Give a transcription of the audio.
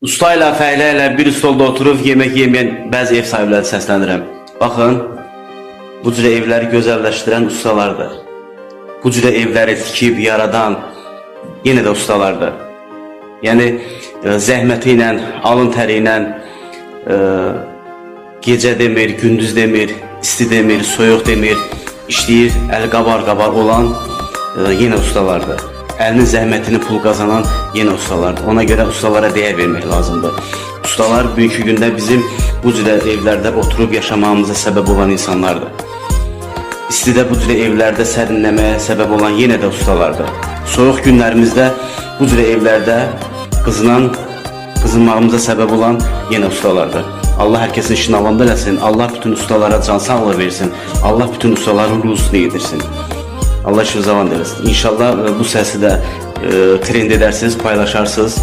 Usta ilə, fəhlə ilə bir stolda oturub yemək yeməyən bəzi ev sahibləri səslənirəm. Baxın, bu cür evləri gözəlləşdirən ustalardır. Bu cür evləri tikib, yaradan yenə də ustalardır. Yəni, zəhməti ilə, alın təri ilə, gecə demir, gündüz demir, isti demir, soyuq demir, işləyir, əli qabar-qabar olan yenə ustalardır. Əlinin zəhmətini pul qazanan yenə ustalardır. Ona görə ustalara dəyər vermək lazımdır. Ustalar bugünkü gündə bizim bu cür evlərdə oturub yaşamağımıza səbəb olan insanlardır. İstidə bu cür evlərdə sərinləməyə səbəb olan yenə də ustalardır. Soyuq günlərimizdə bu cür evlərdə qızınmağımıza səbəb olan yenə ustalardır. Allah hər kəsin işini avanda eləsin. Allah bütün ustalara can sağlığı versin. Allah bütün ustaların ruzusunu yedirsin. Allah işinizi avan eləsin. İnşallah bu səsi də trend edərsiniz, paylaşarsınız.